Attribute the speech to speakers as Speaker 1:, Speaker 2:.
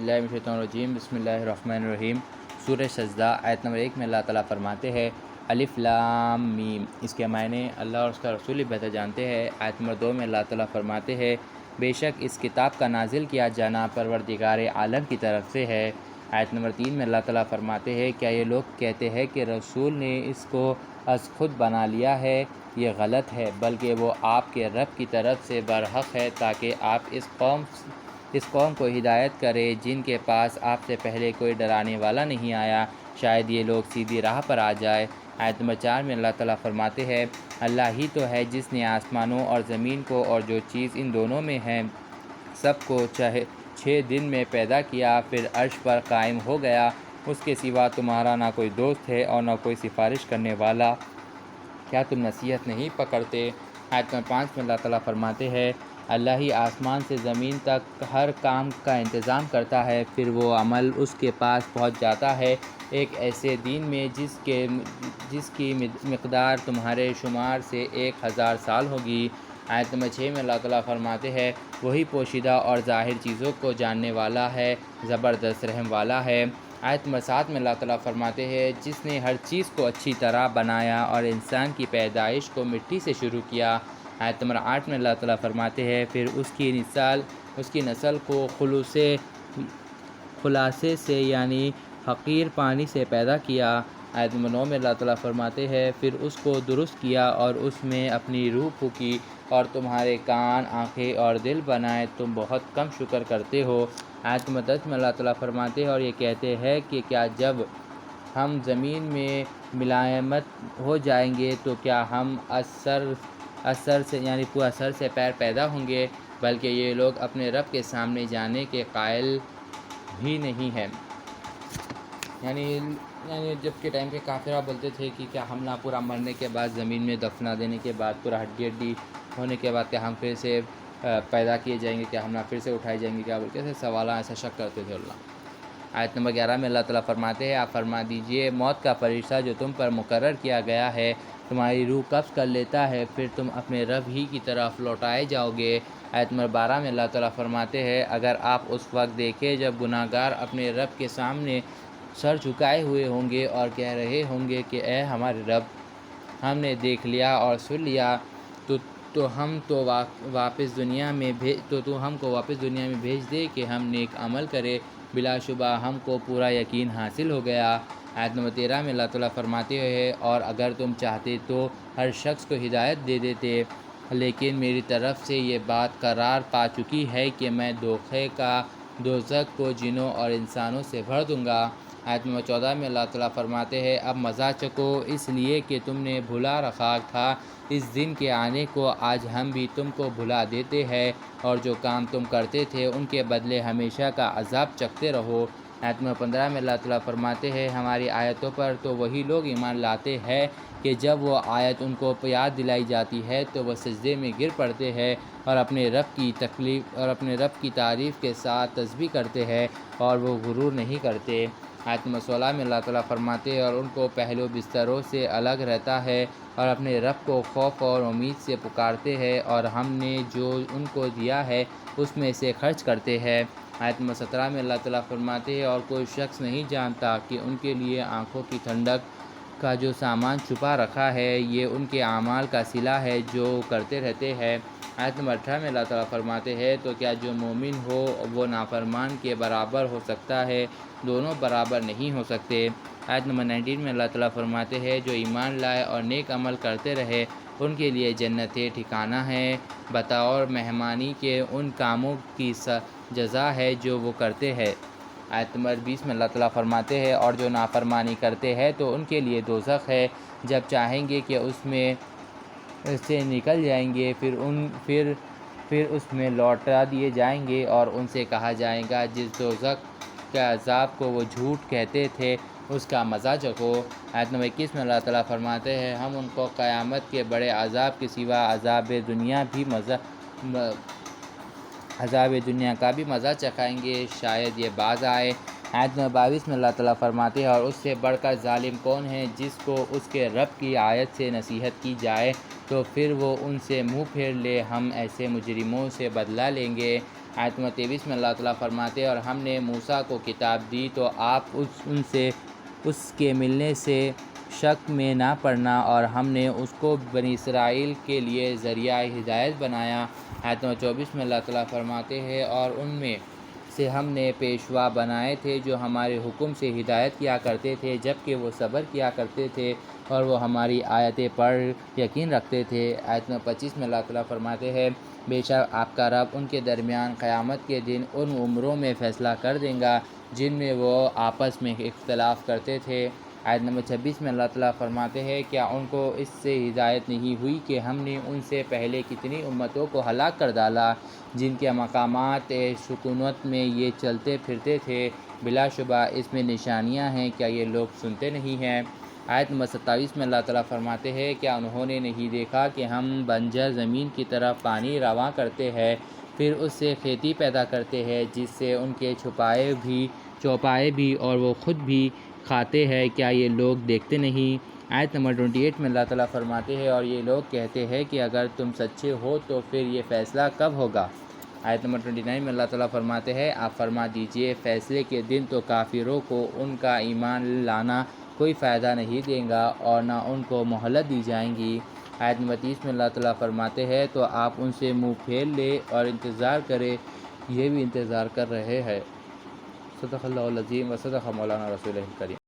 Speaker 1: باللہ من الشیطان الرجیم بسم اللہ الرحمن الرحیم۔ سورہ سجدہ آیت نمبر 1 میں اللہ تعالیٰ فرماتے ہیں الف لام میم، اس کے معنی اللہ اور اس کا رسول بہتر جانتے ہیں۔ آیت نمبر 2 میں اللہ تعالیٰ فرماتے ہیں بے شک اس کتاب کا نازل کیا جانا پروردگار عالم کی طرف سے ہے۔ آیت نمبر 3 میں اللہ تعالیٰ فرماتے ہیں کیا یہ لوگ کہتے ہیں کہ رسول نے اس کو از خود بنا لیا ہے؟ یہ غلط ہے، بلکہ وہ آپ کے رب کی طرف سے برحق ہے تاکہ آپ اس قوم کو ہدایت کرے جن کے پاس آپ سے پہلے کوئی ڈرانے والا نہیں آیا، شاید یہ لوگ سیدھی راہ پر آ جائے۔ آیت نمبر 4 میں اللہ تعالیٰ فرماتے ہیں اللہ ہی تو ہے جس نے آسمانوں اور زمین کو اور جو چیز ان دونوں میں ہے سب کو 6 دن میں پیدا کیا، پھر عرش پر قائم ہو گیا۔ اس کے سوا تمہارا نہ کوئی دوست ہے اور نہ کوئی سفارش کرنے والا، کیا تم نصیحت نہیں پکڑتے؟ آیت نمبر 5 میں اللہ تعالیٰ فرماتے ہیں اللہ ہی آسمان سے زمین تک ہر کام کا انتظام کرتا ہے، پھر وہ عمل اس کے پاس پہنچ جاتا ہے ایک ایسے دن میں جس کی مقدار تمہارے شمار سے 1000 سال ہوگی۔ آیت نمبر 6 میں اللہ تعالیٰ فرماتے ہیں وہی پوشیدہ اور ظاہر چیزوں کو جاننے والا ہے، زبردست رحم والا ہے۔ آیت نمبر 7 میں اللہ تعالیٰ فرماتے ہیں جس نے ہر چیز کو اچھی طرح بنایا اور انسان کی پیدائش کو مٹی سے شروع کیا۔ آیت نمبر 8 میں اللہ تعالیٰ فرماتے ہیں پھر اس کی نسل کو خلاصے سے یعنی حقیر پانی سے پیدا کیا۔ آیت نمبر 9 میں اللہ تعالیٰ فرماتے ہیں پھر اس کو درست کیا اور اس میں اپنی روح پھونکی اور تمہارے کان، آنکھیں اور دل بنائے، تم بہت کم شکر کرتے ہو۔ آیت نمبر 10 میں اللہ تعالیٰ فرماتے ہیں اور یہ کہتے ہیں کہ کیا جب ہم زمین میں ملائمت ہو جائیں گے تو کیا ہم اثر سے یعنی پورا سر سے پیر پیدا ہوں گے، بلکہ یہ لوگ اپنے رب کے سامنے جانے کے قائل بھی نہیں ہیں۔ یعنی جب کے ٹائم پہ کافرہ بولتے تھے کہ کیا ہم نہ پورا مرنے کے بعد زمین میں دفنا دینے کے بعد پورا ہڈی ہونے کے بعد کیا ہم پھر سے پیدا کیے جائیں گے، کیا ہم نہ پھر سے اٹھائے جائیں گے، کیا بول کے ایسے سوالات ایسا شک کرتے تھے اللہ۔ آیت نمبر 11 میں اللہ تعالیٰ فرماتے ہیں آپ فرما دیجئے موت کا فرشتہ جو تم پر مقرر کیا گیا ہے تمہاری روح قبض کر لیتا ہے، پھر تم اپنے رب ہی کی طرف لوٹائے جاؤ گے۔ آیت نمبر 12 میں اللہ تعالیٰ فرماتے ہیں اگر آپ اس وقت دیکھیں جب گناہگار اپنے رب کے سامنے سر جھکائے ہوئے ہوں گے اور کہہ رہے ہوں گے کہ اے ہمارے رب، ہم نے دیکھ لیا اور سن لیا، تو ہم کو واپس دنیا میں بھیج دے کہ ہم نیک عمل کرے، بلا شبہ ہم کو پورا یقین حاصل ہو گیا۔ آیت نمبر 13 میں اللہ تعالیٰ فرماتے ہیں اور اگر تم چاہتے تو ہر شخص کو ہدایت دے دیتے، لیکن میری طرف سے یہ بات قرار پا چکی ہے کہ میں دوزخ کو جنوں اور انسانوں سے بھر دوں گا۔ آیت نمبر 14 میں اللہ تعالیٰ فرماتے ہیں اب مزہ چکو اس لیے کہ تم نے بھلا رکھا تھا اس دن کے آنے کو، آج ہم بھی تم کو بھلا دیتے ہیں اور جو کام تم کرتے تھے ان کے بدلے ہمیشہ کا عذاب چکھتے رہو۔ آیت نمبر 15 میں اللہ تعالیٰ فرماتے ہیں ہماری آیتوں پر تو وہی لوگ ایمان لاتے ہیں کہ جب وہ آیت ان کو یاد دلائی جاتی ہے تو وہ سجدے میں گر پڑتے ہیں اور اپنے رب کی تعریف کے ساتھ تسبیح کرتے ہیں اور وہ غرور نہیں کرتے۔ آیت نمبر 16 میں اللہ تعالیٰ فرماتے ہیں اور ان کو پہلو بستروں سے الگ رہتا ہے اور اپنے رب کو خوف اور امید سے پکارتے ہیں اور ہم نے جو ان کو دیا ہے اس میں سے خرچ کرتے ہیں۔ آیت نمبر 17 میں اللہ تعالیٰ فرماتے ہیں اور کوئی شخص نہیں جانتا کہ ان کے لیے آنکھوں کی ٹھنڈک کا جو سامان چھپا رکھا ہے یہ ان کے اعمال کا صلہ ہے جو کرتے رہتے ہیں۔ آیت نمبر 18 میں اللہ تعالیٰ فرماتے ہیں تو کیا جو مومن ہو وہ نافرمان کے برابر ہو سکتا ہے؟ دونوں برابر نہیں ہو سکتے۔ آیت نمبر 19 میں اللہ تعالیٰ فرماتے ہیں جو ایمان لائے اور نیک عمل کرتے رہے ان کے لیے جنتیں ٹھکانہ ہیں، بطور مہمانی کے ان کاموں کی جزا ہے جو وہ کرتے ہیں۔ آیت نمبر 20 میں اللہ تعالیٰ فرماتے ہیں اور جو نافرمانی کرتے ہیں تو ان کے لیے دوزخ ہے، جب چاہیں گے کہ اس میں سے نکل جائیں گے پھر اس میں لوٹا دیے جائیں گے اور ان سے کہا جائے گا جس دوزخ کے عذاب کو وہ جھوٹ کہتے تھے اس کا مزہ چکھو۔ آیت نمبر 21 میں اللہ تعالیٰ فرماتے ہیں ہم ان کو قیامت کے بڑے عذاب کے سوا عذاب دنیا کا بھی مزہ چکھائیں گے، شاید یہ باز آئے۔ آیت نمبر 22 میں اللہ تعالیٰ فرماتے ہیں اور اس سے بڑھ کر ظالم کون ہے جس کو اس کے رب کی آیت سے نصیحت کی جائے تو پھر وہ ان سے منہ پھیر لے، ہم ایسے مجرموں سے بدلہ لیں گے۔ آیت نمبر 23 میں اللہ تعالیٰ فرماتے ہیں اور ہم نے موسیٰ کو کتاب دی تو آپ ان سے اس کے ملنے سے شک میں نہ پڑنا، اور ہم نے اس کو بنی اسرائیل کے لیے ذریعہ ہدایت بنایا۔ آیت نمبر 24 میں اللہ تعالیٰ فرماتے ہیں اور ان میں سے ہم نے پیشوا بنائے تھے جو ہمارے حکم سے ہدایت کیا کرتے تھے، جبکہ وہ صبر کیا کرتے تھے اور وہ ہماری آیتیں پڑھ یقین رکھتے تھے۔ آیت نمبر 25 میں اللہ تعالیٰ فرماتے ہیں بے شک آپ کا رب ان کے درمیان قیامت کے دن ان اموروں میں فیصلہ کر دے گا جن میں وہ آپس میں اختلاف کرتے تھے۔ آیت نمبر 26 میں اللہ تعالیٰ فرماتے ہیں کیا ان کو اس سے ہدایت نہیں ہوئی کہ ہم نے ان سے پہلے کتنی امتوں کو ہلاک کر ڈالا جن کے مقامات سکونت میں یہ چلتے پھرتے تھے، بلا شبہ اس میں نشانیاں ہیں، کیا یہ لوگ سنتے نہیں ہیں؟ آیت نمبر 27 میں اللہ تعالیٰ فرماتے ہیں کیا انہوں نے نہیں دیکھا کہ ہم بنجر زمین کی طرف پانی رواں کرتے ہیں، پھر اس سے کھیتی پیدا کرتے ہیں جس سے ان کے چوپائے بھی اور وہ خود بھی کھاتے ہیں، کیا یہ لوگ دیکھتے نہیں؟ آیت نمبر 28 میں اللہ تعالیٰ فرماتے ہیں اور یہ لوگ کہتے ہیں کہ اگر تم سچے ہو تو پھر یہ فیصلہ کب ہوگا؟ آیت نمبر 29 میں اللہ تعالیٰ فرماتے ہیں آپ فرما دیجئے فیصلے کے دن تو کافروں کو ان کا ایمان لانا کوئی فائدہ نہیں دے گا اور نہ ان کو مہلت دی جائیں گی۔ آیت نمبر 30 میں اللہ تعالیٰ فرماتے ہیں تو آپ ان سے منہ پھیر لے اور انتظار کرے، یہ بھی انتظار کر رہے ہیں۔ صدق اللہ العظیم و صدق مولانا رسول کریم۔